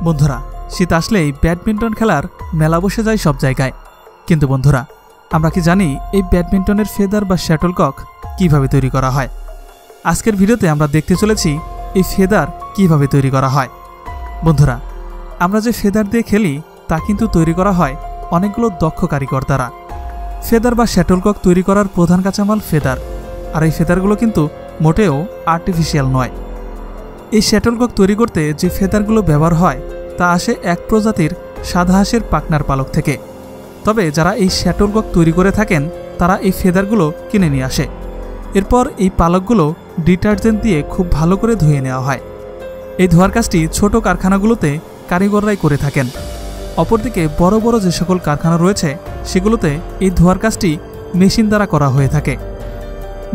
বন্ধুরা, শীত আসলেই ব্যাডমিন্টন খেলার মেলা বসে যায় সব জায়গায়। কিন্তু বন্ধুরা, আমরা কি জানি এই ব্যাডমিন্টনের ফেদার বা শ্যাটলকক কিভাবে তৈরি করা হয়? আজকের ভিডিওতে আমরা দেখতে চলেছি এই ফেদার কিভাবে তৈরি করা হয়। বন্ধুরা, আমরা যে ফেদার দিয়ে খেলি তা কিন্তু তৈরি করা হয় অনেকগুলো দক্ষ কারিগর দ্বারা। ফেদার বা শ্যাটলকক তৈরি করার প্রধান কাঁচামাল ফেদার, আর এই ফেদারগুলো কিন্তু মোটেও আর্টিফিশিয়াল নয়। এই শ্যাটলকক তৈরি করতে যে ফেদারগুলো ব্যবহার হয় তা আসে এক প্রজাতির সাদা হাঁসের পাখনার পালক থেকে। তবে যারা এই শ্যাটলকক তৈরি করে থাকেন তারা এই ফেদারগুলো কিনে নিয়ে আসে। এরপর এই পালকগুলো ডিটারজেন্ট দিয়ে খুব ভালো করে ধুয়ে নেওয়া হয়। এই ধোয়ার কাজটি ছোট কারখানাগুলোতে কারিগররাই করে থাকেন। অপরদিকে বড় বড় যে সকল কারখানা রয়েছে সেগুলোতে এই ধোয়ার কাজটি মেশিন দ্বারা করা হয়ে থাকে।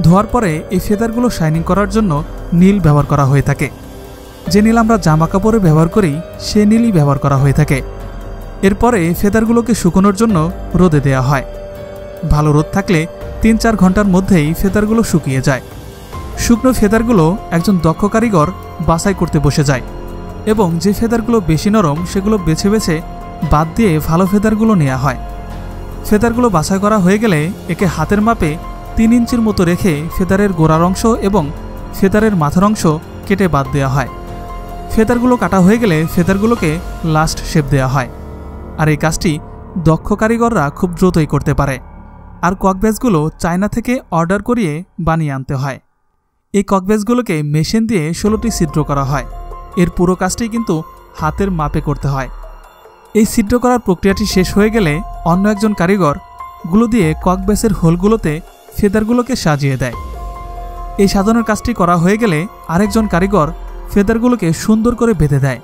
ধোয়ার পরে এই ফেদারগুলো শাইনিং করার জন্য নীল ব্যবহার করা হয়ে থাকে। যে নীল আমরা জামা কাপড়ে ব্যবহার করি সে নীলই ব্যবহার করা হয়ে থাকে। এরপরে ফেদারগুলোকে শুকোনোর জন্য রোদে দেওয়া হয়। ভালো রোদ থাকলে ৩-৪ ঘন্টার মধ্যেই ফেদারগুলো শুকিয়ে যায়। শুকনো ফেদারগুলো একজন দক্ষ কারিগর বাছাই করতে বসে যায় এবং যে ফেদারগুলো বেশি নরম সেগুলো বেছে বেছে বাদ দিয়ে ভালো ফেদারগুলো নেওয়া হয়। ফেদারগুলো বাছাই করা হয়ে গেলে একে হাতের মাপে ৩ ইঞ্চির মতো রেখে ফেদারের গোড়ার অংশ এবং ফেদারের মাথার অংশ কেটে বাদ দেওয়া হয়। ফেদারগুলো কাটা হয়ে গেলে ফেদারগুলোকে লাস্ট শেপ দেওয়া হয়। আর এই কাজটি দক্ষ কারিগররা খুব দ্রুতই করতে পারে। আর ককবেসগুলো চায়না থেকে অর্ডার করিয়ে বানিয়ে আনতে হয়। এই ককবেসগুলোকে মেশিন দিয়ে 16টি ছিদ্র করা হয়। এর পুরো কাজটি কিন্তু হাতের মাপে করতে হয়। এই ছিদ্র করার প্রক্রিয়াটি শেষ হয়ে গেলে অন্য একজন কারিগর গুলো দিয়ে ককবেসের হোলগুলোতে ফেদারগুলোকে সাজিয়ে দেয়। এই সাজানোর কাজটি করা হয়ে গেলে আরেকজন কারিগর ফেদারগুলোকে সুন্দর করে বেঁধে দেয়।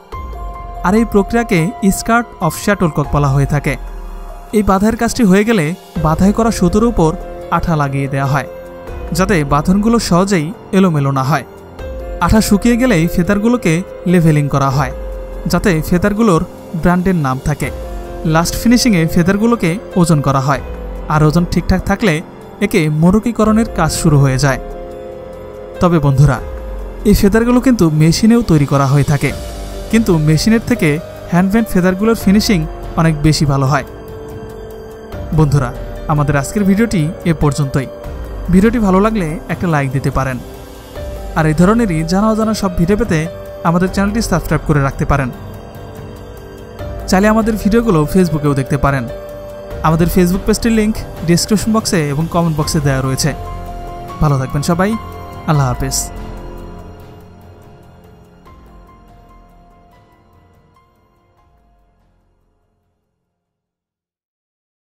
আর এই প্রক্রিয়াকে স্কার্ট অফ শ্যাটলকক বলা হয়ে থাকে। এই বাঁধাইয়ের কাজটি হয়ে গেলে বাঁধাই করা সুতোর উপর আঠা লাগিয়ে দেওয়া হয় যাতে বাঁধনগুলো সহজেই এলোমেলো না হয়। আঠা শুকিয়ে গেলেই ফেদারগুলোকে লেভেলিং করা হয় যাতে ফেদারগুলোর ব্র্যান্ডের নাম থাকে। লাস্ট ফিনিশিংয়ে ফেদারগুলোকে ওজন করা হয়। আর ওজন ঠিকঠাক থাকলে একে মোড়কীকরণের কাজ শুরু হয়ে যায়। তবে বন্ধুরা, এই ফেদারগুলো কিন্তু মেশিনেও তৈরি করা হয়ে থাকে, কিন্তু মেশিনের থেকে হ্যান্ডমেড ফেদারগুলোর ফিনিশিং অনেক বেশি ভালো হয়। বন্ধুরা, আমাদের আজকের ভিডিওটি এ পর্যন্তই। ভিডিওটি ভালো লাগলে একটা লাইক দিতে পারেন। আর এই ধরনেরই জানা অজানা সব ভিডিও পেতে আমাদের চ্যানেলটি সাবস্ক্রাইব করে রাখতে পারেন। চাইলে আমাদের ভিডিওগুলো ফেসবুকেও দেখতে পারেন। আমাদের ফেসবুক পেজটির লিঙ্ক ডেসক্রিপশন বক্সে এবং কমেন্ট বক্সে দেওয়া রয়েছে। ভালো থাকবেন সবাই। আল্লাহ হাফেজ।